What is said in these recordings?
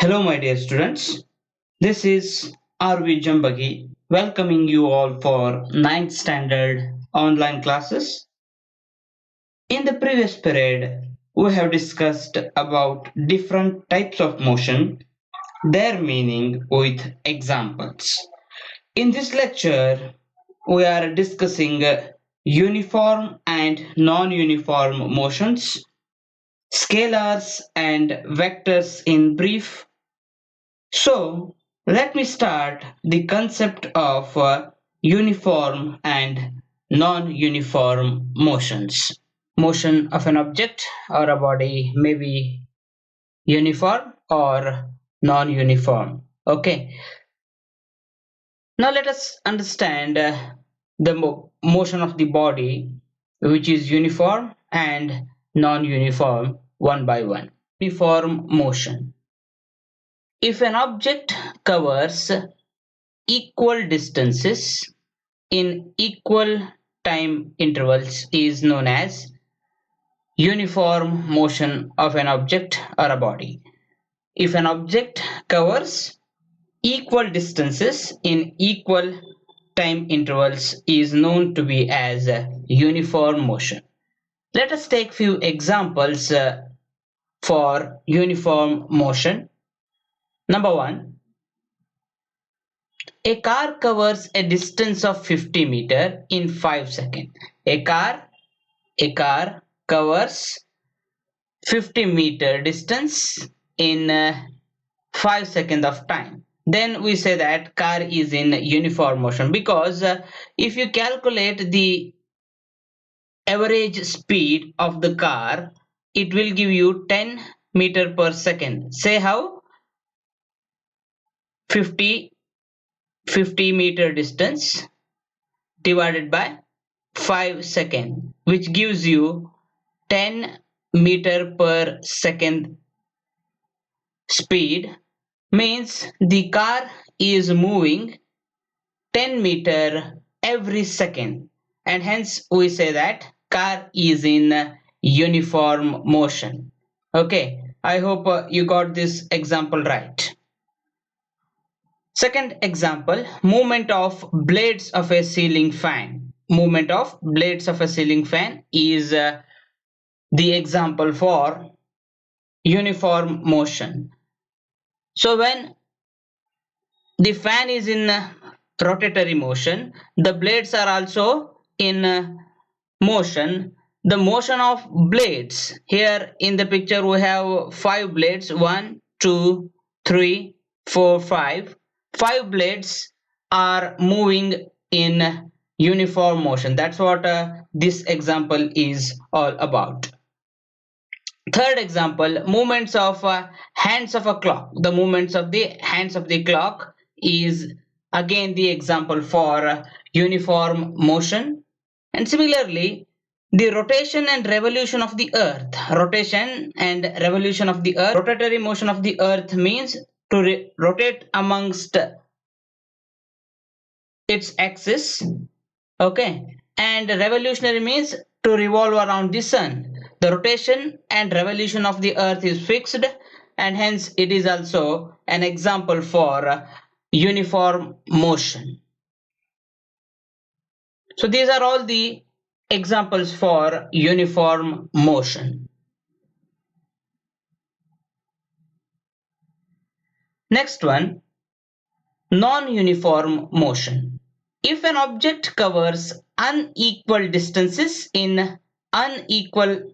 Hello, my dear students. This is RV Jambagi welcoming you all for ninth standard online classes. In the previous period, we have discussed about different types of motion, their meaning with examples. In this lecture, we are discussing uniform and non-uniform motions, scalars and vectors in brief. So, let me start the concept of uniform and non-uniform motions. Motion of an object or a body may be uniform or non-uniform. Okay, now let us understand the motion of the body, which is uniform and non-uniform, one by one. Uniform motion. If an object covers equal distances in equal time intervals is known as uniform motion of an object or a body. If an object covers equal distances in equal time intervals is known to be as uniform motion. Let us take few examples for uniform motion. Number one, a car covers a distance of 50 meter in 5 seconds. A car covers 50-meter distance in 5 seconds of time. Then we say that car is in uniform motion because if you calculate the average speed of the car, it will give you 10 meter per second. Say how? 50 meter distance divided by 5 seconds, which gives you 10 meter per second speed, means the car is moving 10 meter every second, and hence we say that car is in uniform motion. Okay, I hope you got this example right. Second example, movement of blades of a ceiling fan. Movement of blades of a ceiling fan is the example for uniform motion. So when the fan is in rotatory motion, the blades are also in motion. The motion of blades, here in the picture we have 5 blades, 1, 2, 3, 4, 5. 5 blades are moving in uniform motion. That's what this example is all about. Third example, movements of hands of a clock. The movements of the hands of the clock is again the example for uniform motion. And similarly, the rotation and revolution of the earth. Rotation and revolution of the earth. Rotatory motion of the earth means to rotate amongst its axis. Okay, and revolutionary means to revolve around the sun. The rotation and revolution of the earth is fixed, and hence it is also an example for uniform motion. So these are all the examples for uniform motion. Next one, non-uniform motion. If an object covers unequal distances in unequal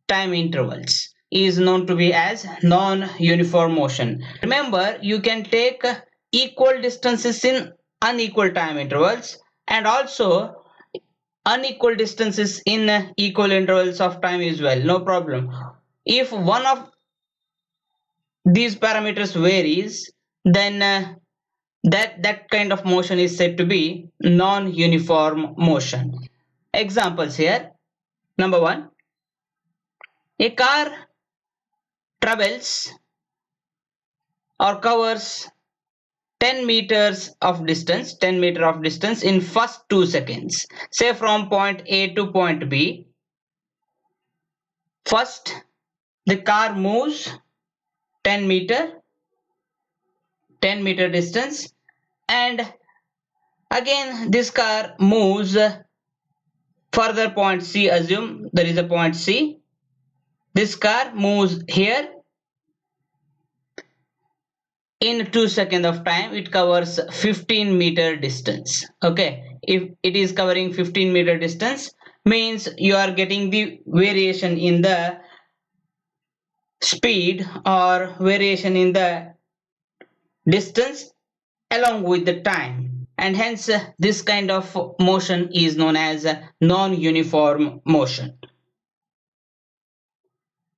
time intervals is known to be as non-uniform motion. Remember, you can take equal distances in unequal time intervals and also unequal distances in equal intervals of time as well, no problem. If one of these parameters varies, then that kind of motion is said to be non-uniform motion. Examples here. Number one, a car travels or covers 10 meters of distance in first 2 seconds. Say from point A to point B. First, the car moves 10 meter 10-meter distance, and again this car moves further point C. Assume there is a point C. This car moves here. In 2 seconds of time it covers 15-meter distance. Okay, if it is covering 15-meter distance, means you are getting the variation in the speed or variation in the distance along with the time, and hence this kind of motion is known as non-uniform motion.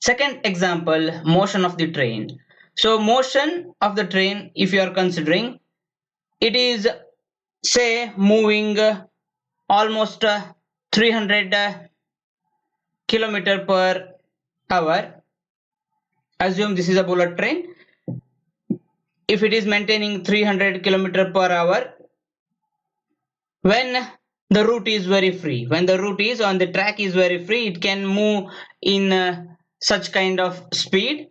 Second example, motion of the train. So motion of the train, if you are considering, it is say moving almost 300 kilometer per hour. Assume this is a bullet train. If it is maintaining 300 kilometer per hour, when the route is very free, when the route is on the track is very free, it can move in such kind of speed.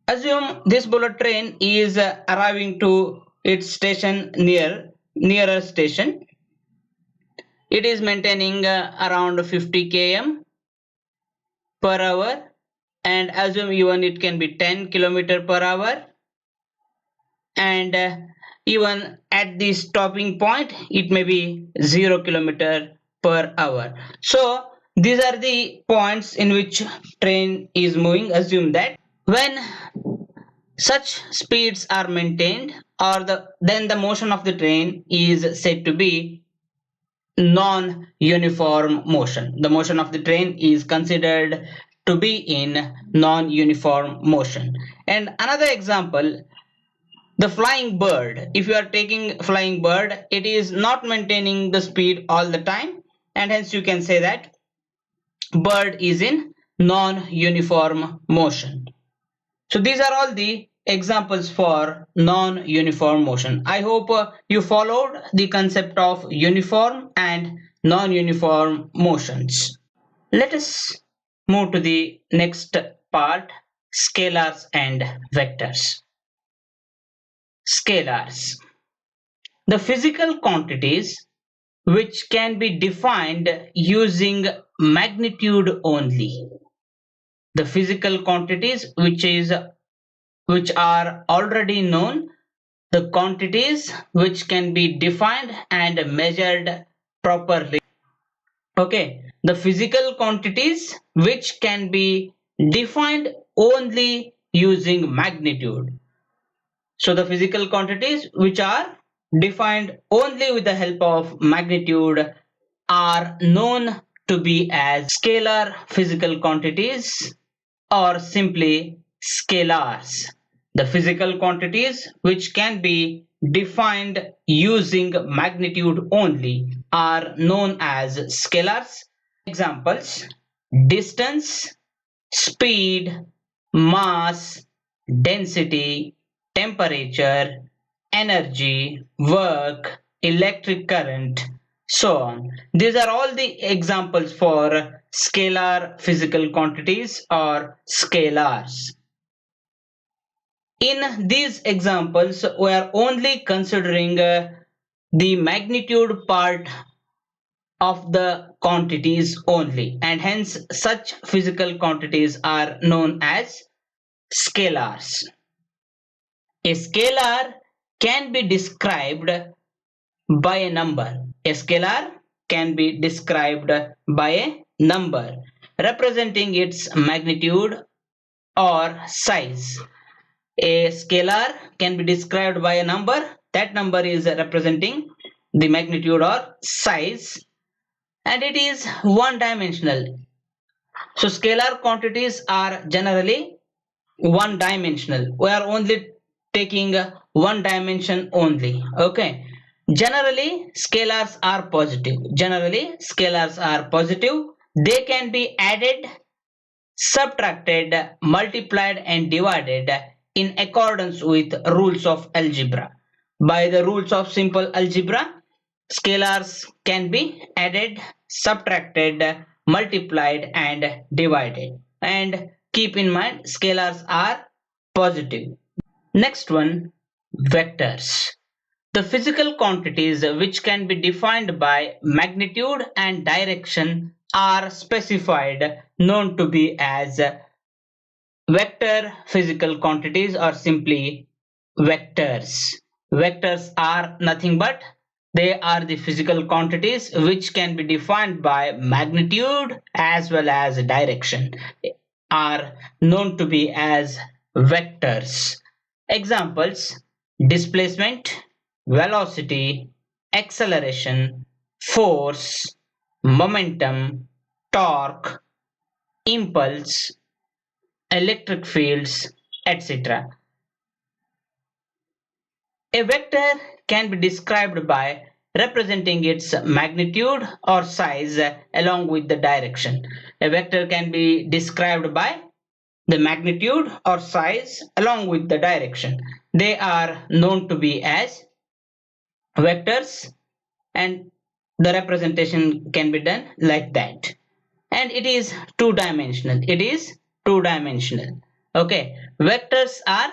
Assume this bullet train is arriving to its station nearer station. It is maintaining around 50 km per hour, and assume even it can be 10 kilometer per hour, and even at the stopping point it may be 0 kilometer per hour. So these are the points in which train is moving. Assume that when such speeds are maintained, or then the motion of the train is said to be non-uniform motion. The motion of the train is considered to be in non-uniform motion. And another example, the flying bird. If you are taking flying bird, it is not maintaining the speed all the time, and hence you can say that bird is in non-uniform motion. So these are all the examples for non-uniform motion. I hope you followed the concept of uniform and non-uniform motions. Let us move to the next part, scalars and vectors. Scalars. The physical quantities which can be defined using magnitude only. The physical quantities which are already known, the quantities which can be defined and measured properly. Okay, the physical quantities which can be defined only using magnitude. So the physical quantities which are defined only with the help of magnitude are known to be as scalar physical quantities, or simply scalars. The physical quantities which can be defined using magnitude only are known as scalars. Examples: distance, speed, mass, density, temperature, energy, work, electric current, so on. These are all the examples for scalar physical quantities or scalars. In these examples, we are only considering the magnitude part of the quantities only, and hence such physical quantities are known as scalars. A scalar can be described by a number. A scalar can be described by a number representing its magnitude or size. A scalar can be described by a number. That number is representing the magnitude or size, and it is one dimensional. So scalar quantities are generally one dimensional. We are only taking one dimension only. Okay, generally scalars are positive. Generally scalars are positive. They can be added, subtracted, multiplied and divided in accordance with rules of algebra. By the rules of simple algebra, scalars can be added, subtracted, multiplied and divided. And keep in mind, scalars are positive. Next one, vectors. The physical quantities which can be defined by magnitude and direction are specified, known to be as vector physical quantities or simply vectors. Vectors are nothing but they are the physical quantities which can be defined by magnitude as well as direction are known to be as vectors. Examples: displacement, velocity, acceleration, force, momentum, torque, impulse, electric fields, etc. A vector can be described by representing its magnitude or size along with the direction. A vector can be described by the magnitude or size along with the direction. They are known to be as vectors, and the representation can be done like that. And it is two-dimensional. It is two-dimensional. Okay, vectors are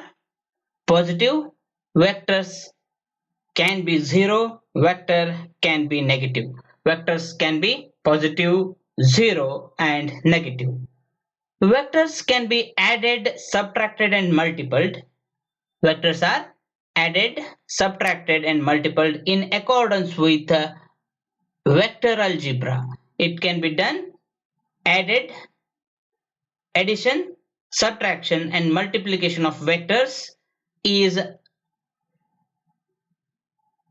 positive, vectors can be zero, vector can be negative. Vectors can be positive, zero, and negative. Vectors can be added, subtracted, and multiplied. Vectors are added, subtracted, and multiplied in accordance with vector algebra. It can be done added, addition, subtraction, and multiplication of vectors is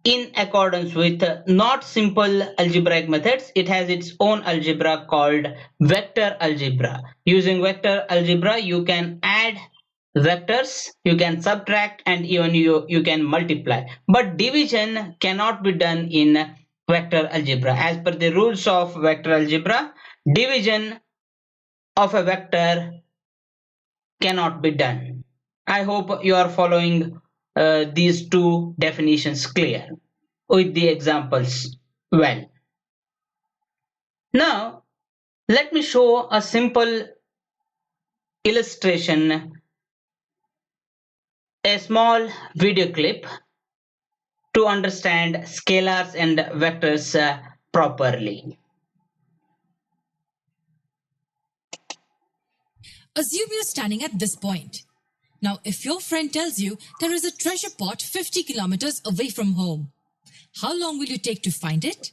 in accordance with not simple algebraic methods. It has its own algebra called vector algebra. Using vector algebra, you can add vectors, you can subtract, and even you can multiply. But division cannot be done in vector algebra. As per the rules of vector algebra, division of a vector cannot be done. I hope you are following these two definitions clear with the examples well. Now, let me show a simple illustration, a small video clip to understand scalars and vectors properly. Assume you're standing at this point. Now, if your friend tells you there is a treasure pot 50 kilometers away from home, how long will you take to find it?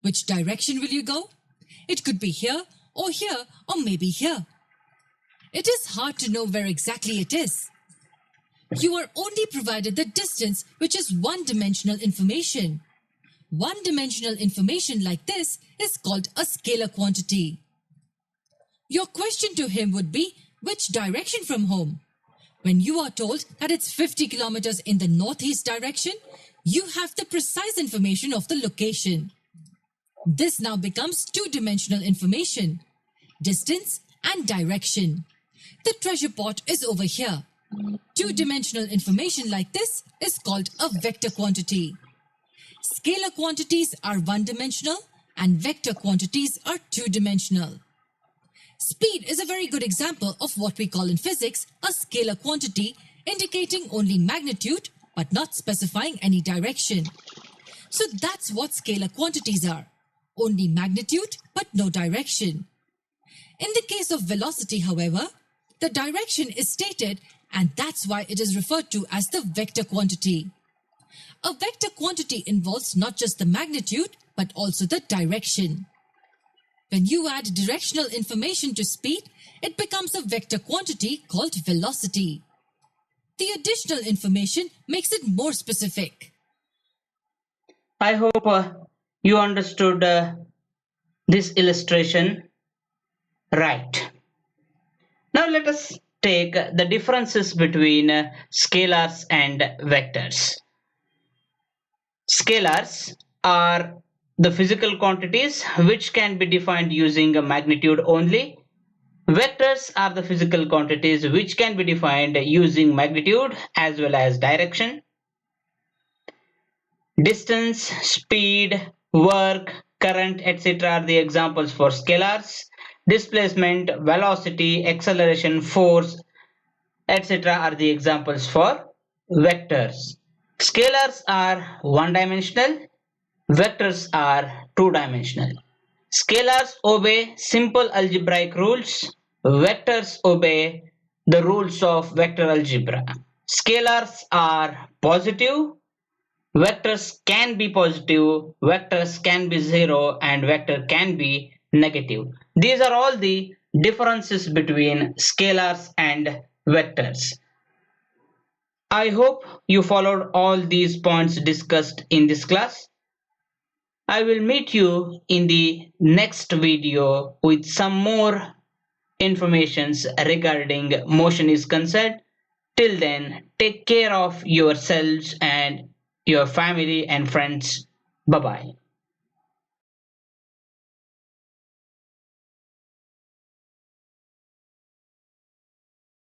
Which direction will you go? It could be here, or maybe here. It is hard to know where exactly it is. You are only provided the distance, which is one-dimensional information. One-dimensional information like this is called a scalar quantity. Your question to him would be, which direction from home? When you are told that it's 50 kilometers in the northeast direction, you have the precise information of the location. This now becomes two-dimensional information, distance and direction. The treasure pot is over here. Two-dimensional information like this is called a vector quantity. Scalar quantities are one-dimensional and vector quantities are two-dimensional. Speed is a very good example of what we call in physics a scalar quantity, indicating only magnitude but not specifying any direction. So that's what scalar quantities are. Only magnitude but no direction. In the case of velocity, however, the direction is stated and that's why it is referred to as the vector quantity. A vector quantity involves not just the magnitude but also the direction. When you add directional information to speed, it becomes a vector quantity called velocity. The additional information makes it more specific. I hope you understood this illustration right. Now let us take the differences between scalars and vectors. Scalars are the physical quantities which can be defined using a magnitude only. Vectors are the physical quantities which can be defined using magnitude as well as direction. Distance, speed, work, current, etc. are the examples for scalars. Displacement, velocity, acceleration, force, etc. are the examples for vectors. Scalars are one-dimensional, vectors are two-dimensional. Scalars obey simple algebraic rules, vectors obey the rules of vector algebra. Scalars are positive, vectors can be positive, vectors can be zero, and vector can be negative. These are all the differences between scalars and vectors. I hope you followed all these points discussed in this class. I will meet you in the next video with some more informations regarding motion is concerned. Till then, take care of yourselves and your family and friends. Bye bye.